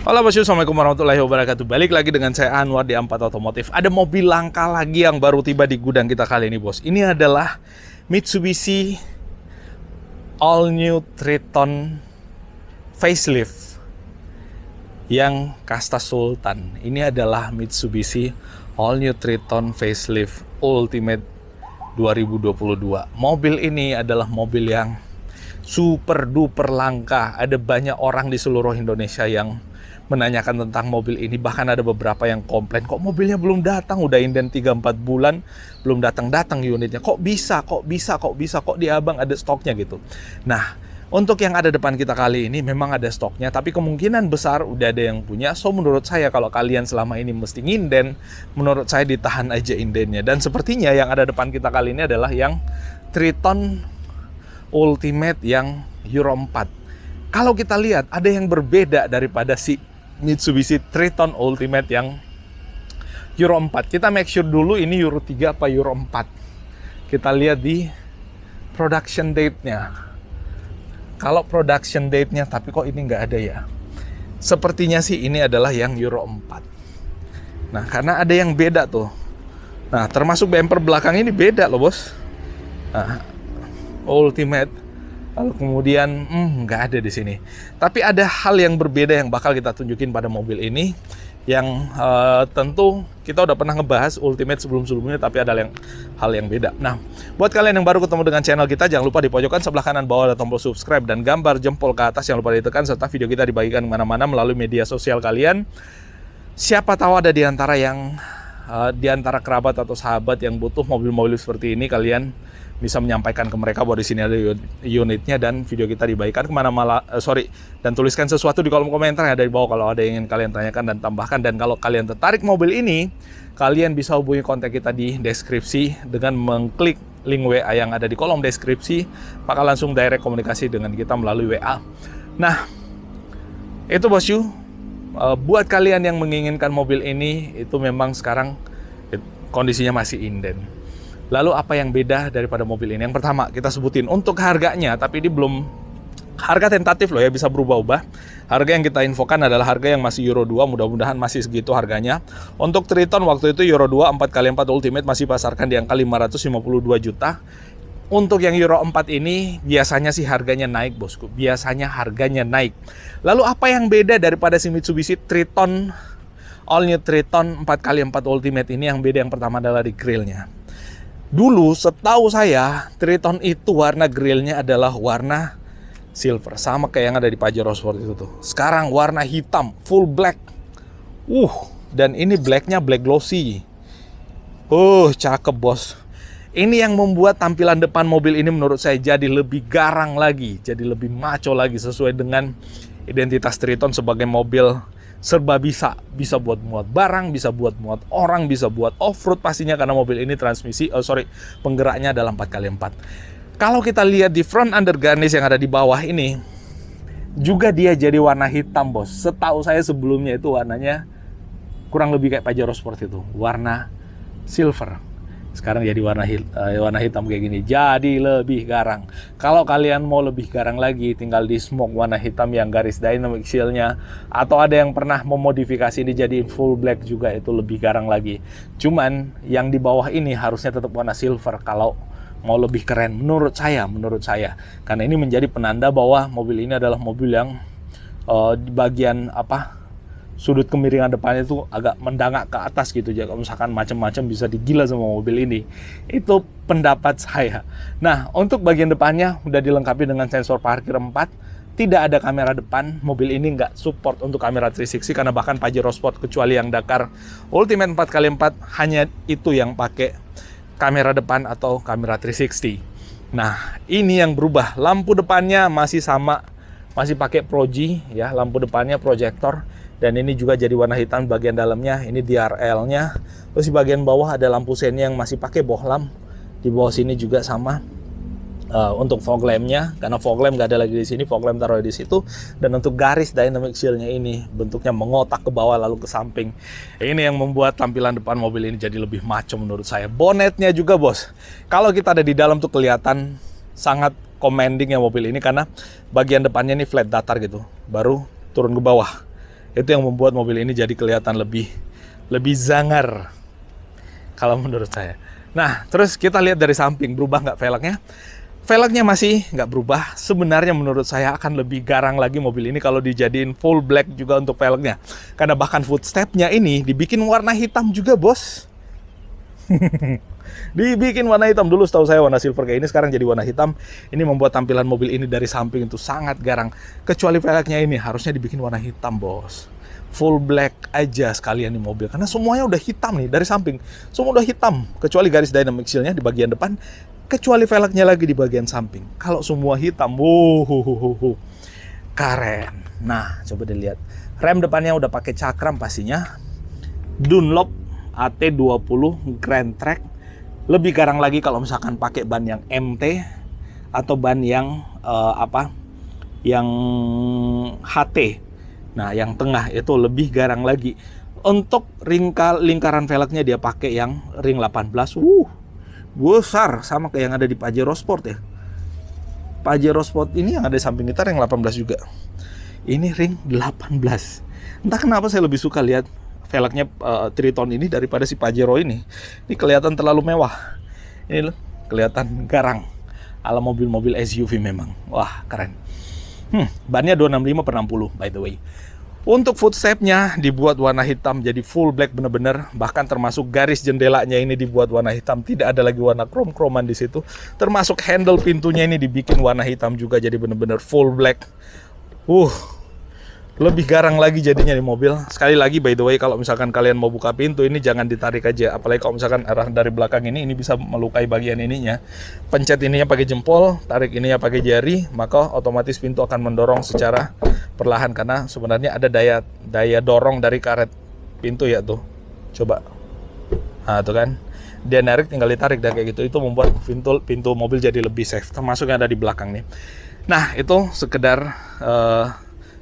Halo bosku, assalamualaikum warahmatullahi wabarakatuh. Balik lagi dengan saya Anwar di A4 Otomotif. Ada mobil langka lagi yang baru tiba di gudang kita kali ini, bos. Ini adalah Mitsubishi All New Triton Facelift yang kasta Sultan. Ini adalah Mitsubishi All New Triton Facelift Ultimate 2022. Mobil ini adalah mobil yang super duper langka. Ada banyak orang di seluruh Indonesia yang menanyakan tentang mobil ini, bahkan ada beberapa yang komplain, kok mobilnya belum datang, udah inden 3-4 bulan belum datang unitnya, kok bisa kok di abang ada stoknya gitu. Nah, untuk yang ada depan kita kali ini memang ada stoknya, tapi kemungkinan besar udah ada yang punya. So menurut saya kalau kalian selama ini mesti nginden, menurut saya ditahan aja indennya. Dan sepertinya yang ada depan kita kali ini adalah yang Triton Ultimate yang Euro 4. Kalau kita lihat ada yang berbeda daripada si Mitsubishi Triton Ultimate yang Euro 4. Kita make sure dulu ini Euro 3 apa Euro 4. Kita lihat di production date-nya. Kalau production date-nya, tapi kok ini nggak ada ya. Sepertinya sih ini adalah yang Euro 4. Nah, karena ada yang beda tuh. Nah, termasuk bumper belakang ini beda loh, bos. Nah, Ultimate. Lalu kemudian nggak ada di sini. Tapi ada hal yang berbeda yang bakal kita tunjukin pada mobil ini, yang tentu kita udah pernah ngebahas Ultimate sebelum-sebelumnya, tapi ada hal yang beda. Nah, buat kalian yang baru ketemu dengan channel kita, jangan lupa di pojokan sebelah kanan bawah ada tombol subscribe dan gambar jempol ke atas, jangan lupa ditekan, serta video kita dibagikan kemana-mana melalui media sosial kalian. Siapa tahu ada di antara kerabat atau sahabat yang butuh mobil-mobil seperti ini, kalian bisa menyampaikan ke mereka bahwa di sini ada unitnya dan video kita dibagikan dan tuliskan sesuatu di kolom komentar yang ada di bawah kalau ada yang ingin kalian tanyakan dan tambahkan. Dan kalau kalian tertarik mobil ini, kalian bisa hubungi kontak kita di deskripsi dengan mengklik link WA yang ada di kolom deskripsi, maka langsung direct komunikasi dengan kita melalui WA. Nah, itu bosku, buat kalian yang menginginkan mobil ini, itu memang sekarang kondisinya masih inden. Lalu apa yang beda daripada mobil ini? Yang pertama kita sebutin untuk harganya, tapi ini belum harga tentatif loh ya, bisa berubah-ubah. Harga yang kita infokan adalah harga yang masih Euro 2, mudah-mudahan masih segitu harganya. Untuk Triton waktu itu Euro 2 4x4 Ultimate masih pasarkan di angka 552 juta. Untuk yang Euro 4 ini biasanya sih harganya naik, bosku. Biasanya harganya naik. Lalu apa yang beda daripada si Mitsubishi Triton All New Triton 4x4 Ultimate ini? Yang beda yang pertama adalah di grillnya. Dulu setahu saya Triton itu warna grillnya adalah warna silver, sama kayak yang ada di Pajero Sport itu tuh. Sekarang warna hitam, full black. Dan ini blacknya black glossy. Cakep bos. Ini yang membuat tampilan depan mobil ini menurut saya jadi lebih garang lagi, jadi lebih maco lagi, sesuai dengan identitas Triton sebagai mobil serba bisa buat muat barang, bisa buat muat orang, bisa buat off-road pastinya, karena mobil ini penggeraknya adalah 4x4. Kalau kita lihat di front undergarnish yang ada di bawah ini, juga dia jadi warna hitam, bos. Setahu saya sebelumnya itu warnanya kurang lebih kayak Pajero Sport itu, warna silver. Sekarang jadi warna hitam kayak gini, jadi lebih garang. Kalau kalian mau lebih garang lagi, tinggal di smoke warna hitam yang garis dynamic shield-nya, atau ada yang pernah memodifikasi ini jadi full black juga, itu lebih garang lagi. Cuman yang di bawah ini harusnya tetap warna silver kalau mau lebih keren, menurut saya. Karena ini menjadi penanda bahwa mobil ini adalah mobil yang di bagian sudut kemiringan depannya itu agak mendangak ke atas gitu. Jadi kalau misalkan macam-macam bisa digila sama mobil ini. Itu pendapat saya. Nah, untuk bagian depannya udah dilengkapi dengan sensor parkir 4. Tidak ada kamera depan. Mobil ini nggak support untuk kamera 360, karena bahkan Pajero Sport kecuali yang Dakar Ultimate 4x4 hanya itu yang pakai kamera depan atau kamera 360. Nah, ini yang berubah. Lampu depannya masih sama, masih pakai Proji ya, lampu depannya proyektor. Dan ini juga jadi warna hitam bagian dalamnya, ini DRL-nya. Terus di bagian bawah ada lampu senya yang masih pakai bohlam. Di bawah sini juga sama. Untuk fog lamp-nya, karena fog lamp nggak ada lagi di sini, fog lamp taruh di situ. Dan untuk garis dynamic shield-nya ini bentuknya mengotak ke bawah lalu ke samping. Ini yang membuat tampilan depan mobil ini jadi lebih maco menurut saya. Bonetnya juga, bos. Kalau kita ada di dalam tuh kelihatan sangat commanding ya mobil ini, karena bagian depannya ini flat datar gitu, baru turun ke bawah. Itu yang membuat mobil ini jadi kelihatan lebih zangar kalau menurut saya. Nah, terus kita lihat dari samping, berubah nggak velgnya? Velgnya masih nggak berubah. Sebenarnya menurut saya akan lebih garang lagi mobil ini kalau dijadiin full black juga untuk velgnya. Karena bahkan footstepnya ini dibikin warna hitam juga, bos. Dibikin warna hitam. Dulu setahu saya warna silver kayak ini, sekarang jadi warna hitam. Ini membuat tampilan mobil ini dari samping itu sangat garang. Kecuali velgnya ini harusnya dibikin warna hitam, bos. Full black aja sekalian di mobil. Karena semuanya udah hitam nih dari samping. Semua udah hitam. Kecuali garis dynamic shield-nya di bagian depan. Kecuali velgnya lagi di bagian samping. Kalau semua hitam, keren. Nah, coba dilihat. Rem depannya udah pakai cakram pastinya. Dunlop AT20 Grand Track. Lebih garang lagi kalau misalkan pakai ban yang MT atau ban yang yang HT. Nah, yang tengah itu lebih garang lagi. Untuk lingkaran velgnya dia pakai yang ring 18. Besar, sama kayak yang ada di Pajero Sport ya. Pajero Sport ini yang ada di samping kita ring 18 juga. Ini ring 18. Entah kenapa saya lebih suka lihat velgnya Triton ini daripada si Pajero ini. Ini kelihatan terlalu mewah. Ini loh, kelihatan garang. Ala mobil-mobil SUV memang. Wah, keren. Bannya 265/60 by the way. Untuk footstepnya dibuat warna hitam, jadi full black bener-bener. Bahkan termasuk garis jendelanya ini dibuat warna hitam. Tidak ada lagi warna krom-kroman di situ. Termasuk handle pintunya ini dibikin warna hitam juga, jadi bener-bener full black. Lebih garang lagi jadinya di mobil. Sekali lagi by the way, kalau misalkan kalian mau buka pintu ini jangan ditarik aja. Apalagi kalau misalkan arah dari belakang ini bisa melukai bagian ininya. Pencet ininya pakai jempol, tarik ininya pakai jari, maka otomatis pintu akan mendorong secara perlahan. Karena sebenarnya ada daya dorong dari karet pintu ya tuh. Coba. Nah tuh kan. Dia narik tinggal ditarik dan kayak gitu. Itu membuat pintu mobil jadi lebih safe. Termasuk yang ada di belakang nih. Nah itu sekedar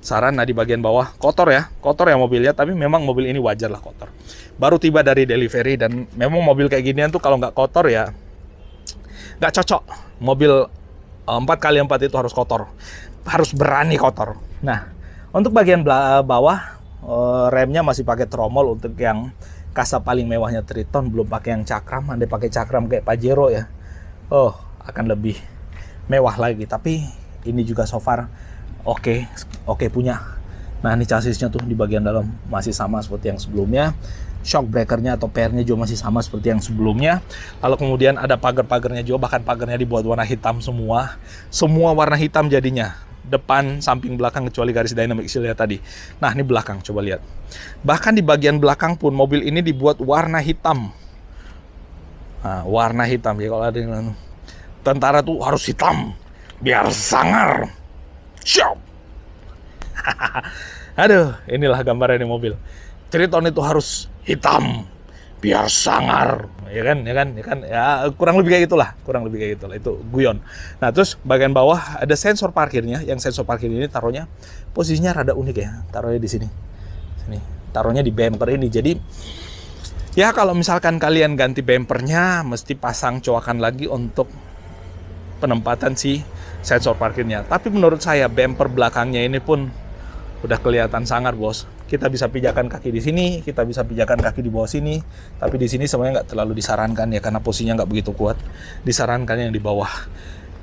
saran. Nah di bagian bawah kotor ya mobilnya, tapi memang mobil ini wajar lah kotor. Baru tiba dari delivery dan memang mobil kayak ginian tuh kalau nggak kotor ya nggak cocok. Mobil 4x4 itu harus kotor, harus berani kotor. Nah untuk bagian bawah remnya masih pakai tromol untuk yang kasa paling mewahnya Triton, belum pakai yang cakram. Andai pakai cakram kayak Pajero ya, akan lebih mewah lagi. Tapi ini juga so far oke punya. Nah ini chassisnya tuh di bagian dalam masih sama seperti yang sebelumnya. Shock breakernya atau pairnya juga masih sama seperti yang sebelumnya. Lalu kemudian ada pagar-pagarnya juga, bahkan pagarnya dibuat warna hitam semua. Semua warna hitam jadinya. Depan, samping, belakang, kecuali garis dynamic shield ya tadi. Nah ini belakang, coba lihat. Bahkan di bagian belakang pun mobil ini dibuat warna hitam. Nah, warna hitam ya, kalau ada yang tentara tuh harus hitam biar sangar. Siap. Aduh, inilah gambarannya mobil. Triton itu harus hitam biar sangar, ya kan, ya kurang lebih kayak gitulah, itu guyon. Nah terus bagian bawah ada sensor parkirnya. Yang sensor parkir ini taruhnya posisinya rada unik ya, taruhnya di sini, taruhnya di bumper ini. Jadi ya kalau misalkan kalian ganti bumpernya mesti pasang coakan lagi untuk penempatan si sensor parkirnya. Tapi menurut saya bumper belakangnya ini pun udah kelihatan sangar, bos. Kita bisa pijakan kaki di sini, kita bisa pijakan kaki di bawah sini. Tapi di sini semuanya nggak terlalu disarankan ya, karena posisinya nggak begitu kuat. Disarankan yang di bawah.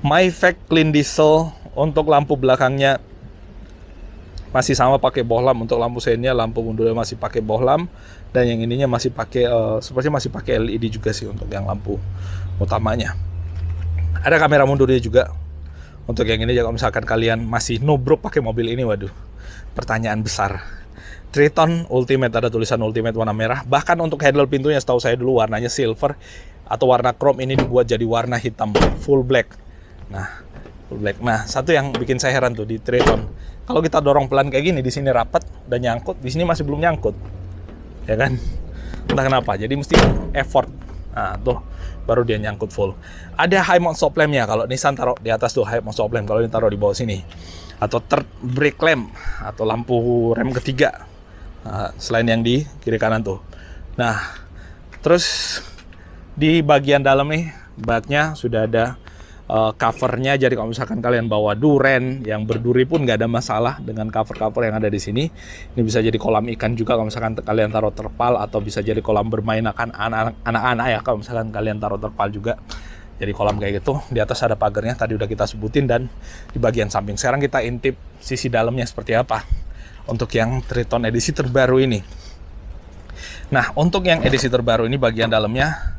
Myfact Clean Diesel untuk lampu belakangnya masih sama pakai bohlam. Untuk lampu seinnya, lampu mundurnya masih pakai bohlam. Dan yang ininya masih pakai, sepertinya masih pakai LED juga sih untuk yang lampu utamanya. Ada kamera mundurnya juga. Untuk yang ini, kalau misalkan kalian masih nubruk pakai mobil ini, waduh, pertanyaan besar. Triton Ultimate, ada tulisan Ultimate warna merah. Bahkan untuk handle pintunya setahu saya dulu warnanya silver atau warna chrome, ini dibuat jadi warna hitam, full black. Nah, full black. Nah, satu yang bikin saya heran tuh di Triton, kalau kita dorong pelan kayak gini, di sini rapat dan nyangkut, di sini masih belum nyangkut, ya kan? Entah kenapa, jadi mesti effort. Nah, tuh baru dia nyangkut full. Ada high mount stop lamp-nya. Kalau Nissan taruh di atas tuh high mount stop lamp, kalau ini taruh di bawah sini. Atau third brake lamp atau lampu rem ketiga. Selain yang di kiri kanan tuh. Nah, terus di bagian dalam nih baknya sudah ada covernya, jadi kalau misalkan kalian bawa duren yang berduri pun nggak ada masalah dengan cover-cover yang ada di sini. Ini bisa jadi kolam ikan juga kalau misalkan kalian taruh terpal, atau bisa jadi kolam bermain anak-anak ya kalau misalkan kalian taruh terpal juga. Jadi kolam kayak gitu. Di atas ada pagarnya, tadi udah kita sebutin, dan di bagian samping. Sekarang kita intip sisi dalamnya seperti apa untuk yang Triton edisi terbaru ini. Nah, untuk yang edisi terbaru ini bagian dalamnya,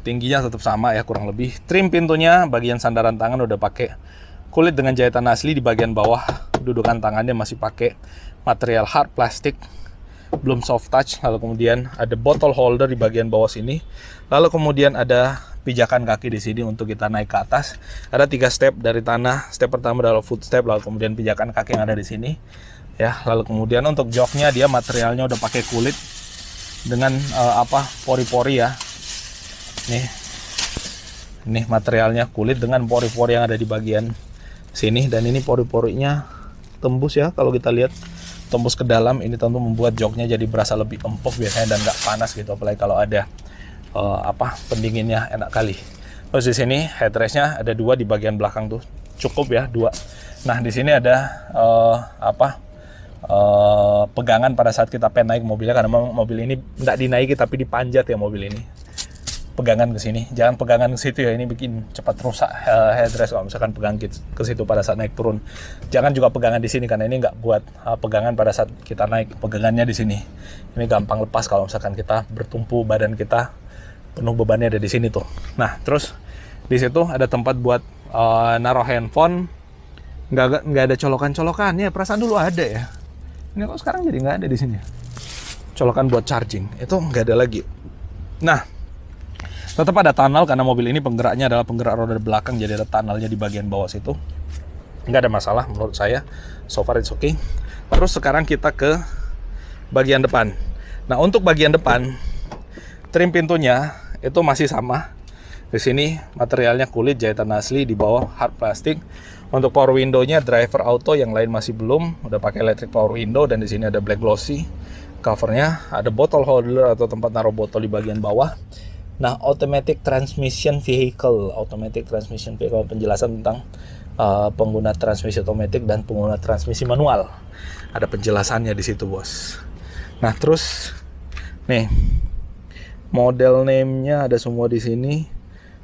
tingginya tetap sama ya kurang lebih. Trim pintunya, bagian sandaran tangan udah pakai kulit dengan jahitan asli. Di bagian bawah dudukan tangannya masih pakai material hard plastik, belum soft touch. Lalu kemudian ada bottle holder di bagian bawah sini. Lalu kemudian ada pijakan kaki di sini untuk kita naik ke atas. Ada 3 step dari tanah. Step pertama adalah foot step, lalu kemudian pijakan kaki yang ada di sini. Ya, lalu kemudian untuk joknya dia materialnya udah pakai kulit dengan pori-pori ya. Nih materialnya kulit dengan pori-pori yang ada di bagian sini, dan ini pori-porinya tembus ya, kalau kita lihat tembus ke dalam. Ini tentu membuat joknya jadi berasa lebih empuk biasanya dan nggak panas gitu, apalagi kalau ada pendinginnya, enak kali. Terus di sini headrestnya ada 2 di bagian belakang tuh, cukup ya 2. Nah di sini ada pegangan pada saat kita pengen naik mobilnya, karena memang mobil ini nggak dinaiki tapi dipanjat ya mobil ini. Pegangan ke sini, jangan pegangan ke situ ya, ini bikin cepat rusak headrest kalau misalkan pegang ke situ pada saat naik turun. Jangan juga pegangan di sini, karena ini nggak buat pegangan pada saat kita naik. Pegangannya di sini, ini gampang lepas kalau misalkan kita bertumpu, badan kita penuh bebannya ada di sini tuh. Nah terus di situ ada tempat buat naruh handphone, nggak ada colokan-colokannya. Perasaan dulu ada ya, ini kok sekarang jadi nggak ada di sini. Colokan buat charging itu nggak ada lagi. Nah tetap ada tunnel, karena mobil ini penggeraknya adalah penggerak roda belakang, jadi ada tunnelnya di bagian bawah situ. Nggak ada masalah menurut saya, so far it's okay. Terus sekarang kita ke bagian depan. Nah untuk bagian depan, trim pintunya itu masih sama. Di sini materialnya kulit jahitan asli, di bawah hard plastik. Untuk power window-nya driver auto, yang lain masih belum, udah pakai electric power window. Dan di sini ada black glossy covernya, ada bottle holder atau tempat naruh botol di bagian bawah. Nah, automatic transmission vehicle, penjelasan tentang pengguna transmisi otomatis dan pengguna transmisi manual. Ada penjelasannya di situ, bos. Nah, terus nih model name-nya ada semua di sini.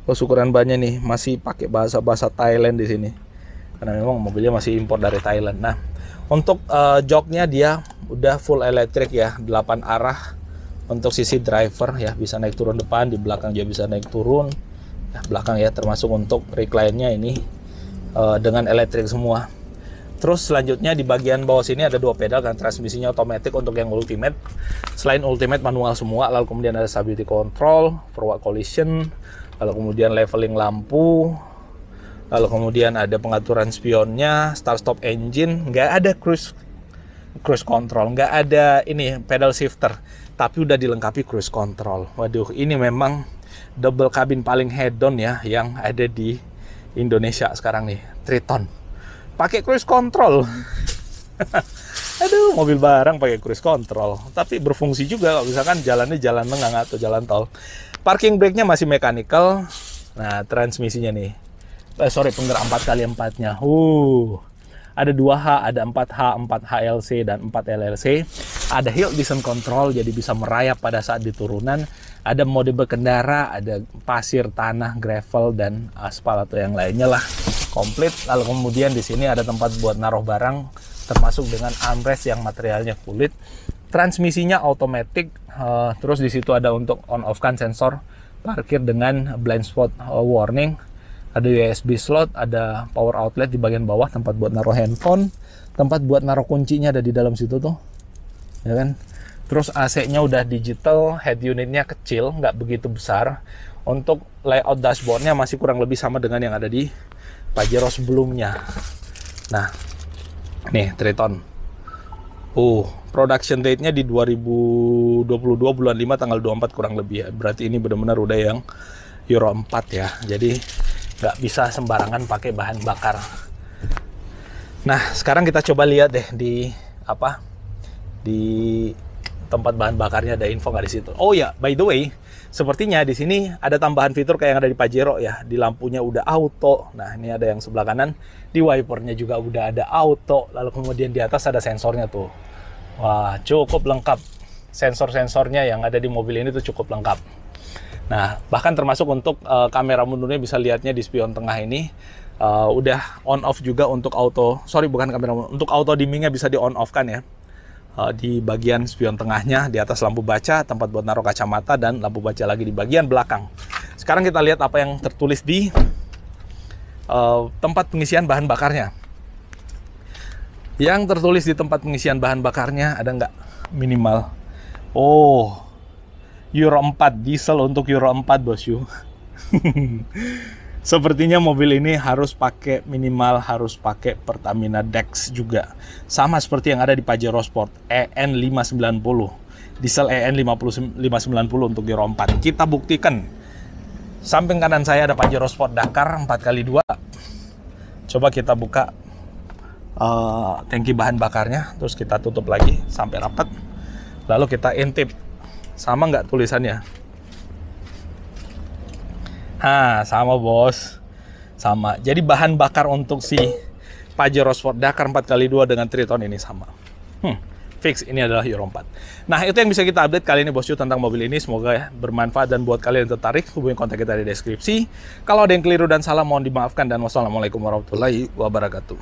Ukuran bannya nih masih pakai bahasa Thailand di sini, karena memang mobilnya masih impor dari Thailand. Nah, untuk joknya dia udah full elektrik ya, 8 arah. Untuk sisi driver ya, bisa naik turun depan, di belakang juga bisa naik turun ya, belakang ya, termasuk untuk recline-nya ini dengan elektrik semua. Terus selanjutnya di bagian bawah sini ada 2 pedal dan transmisinya otomatis untuk yang ultimate. Selain ultimate manual semua, lalu kemudian ada stability control, forward collision, lalu kemudian leveling lampu, lalu kemudian ada pengaturan spionnya, start stop engine. Nggak ada cruise control, nggak ada ini pedal shifter, tapi udah dilengkapi cruise control. Waduh, ini memang double cabin paling hedon ya yang ada di Indonesia sekarang nih, Triton pakai cruise control. Aduh, mobil barang pakai cruise control, tapi berfungsi juga kalau misalkan jalannya jalan lengang atau jalan tol. Parking brake-nya masih mechanical. Nah, transmisinya nih, penggerak 4x4-nya. Ada 2H, ada 4H, 4HLC, dan 4LLC. Ada hill descent control, jadi bisa merayap pada saat di turunan. Ada mode berkendara, ada pasir, tanah, gravel, dan aspal atau yang lainnya lah. Komplit. Lalu kemudian di sini ada tempat buat naruh barang, termasuk dengan armrest yang materialnya kulit. Transmisinya automatic. Terus di situ ada untuk on-off-kan sensor parkir dengan blind spot warning. Ada USB slot, ada power outlet di bagian bawah, tempat buat naruh handphone, tempat buat naruh kuncinya ada di dalam situ tuh, ya kan. Terus AC-nya udah digital, head unitnya kecil, nggak begitu besar. Untuk layout dashboardnya masih kurang lebih sama dengan yang ada di Pajero sebelumnya. Nah, nih Triton. Production date-nya di 2022 bulan 5 tanggal 24 kurang lebih ya. Berarti ini benar-benar udah yang Euro 4 ya. Jadi nggak bisa sembarangan pakai bahan bakar. Nah, sekarang kita coba lihat deh di tempat bahan bakarnya ada info nggak di situ. Oh ya, by the way, Sepertinya di sini ada tambahan fitur kayak yang ada di Pajero ya. Di lampunya udah auto. Nah, ini ada yang sebelah kanan. Di wipernya juga udah ada auto. Lalu kemudian di atas ada sensornya tuh. Wah, cukup lengkap. Sensor-sensornya yang ada di mobil ini tuh cukup lengkap. Nah, bahkan termasuk untuk kamera mundurnya bisa lihatnya di spion tengah ini. Udah on off juga untuk auto. Sorry, bukan kamera mundur. Untuk auto dimmingnya bisa di on off kan ya. Di bagian spion tengahnya, di atas lampu baca, tempat buat naruh kacamata, dan lampu baca lagi di bagian belakang. Sekarang kita lihat apa yang tertulis di tempat pengisian bahan bakarnya. Yang tertulis di tempat pengisian bahan bakarnya ada nggak? Minimal. Oh, Euro 4, diesel untuk Euro 4 bosku. Sepertinya mobil ini harus pakai harus pakai Pertamina Dex juga. Sama seperti yang ada di Pajero Sport EN 590. Diesel EN 590 untuk Euro 4. Kita buktikan. Samping kanan saya ada Pajero Sport Dakar 4x2. Coba kita buka tangki bahan bakarnya, terus kita tutup lagi sampai rapat. Lalu kita intip. Sama nggak tulisannya? Sama bos, sama. Jadi bahan bakar untuk si Pajero Sport Dakar 4x2 dengan Triton ini sama. Fix, ini adalah Euro 4. Nah, itu yang bisa kita update kali ini bosku tentang mobil ini. Semoga ya bermanfaat, dan buat kalian yang tertarik, hubungi kontak kita di deskripsi. Kalau ada yang keliru dan salah mohon dimaafkan, dan wassalamualaikum warahmatullahi wabarakatuh.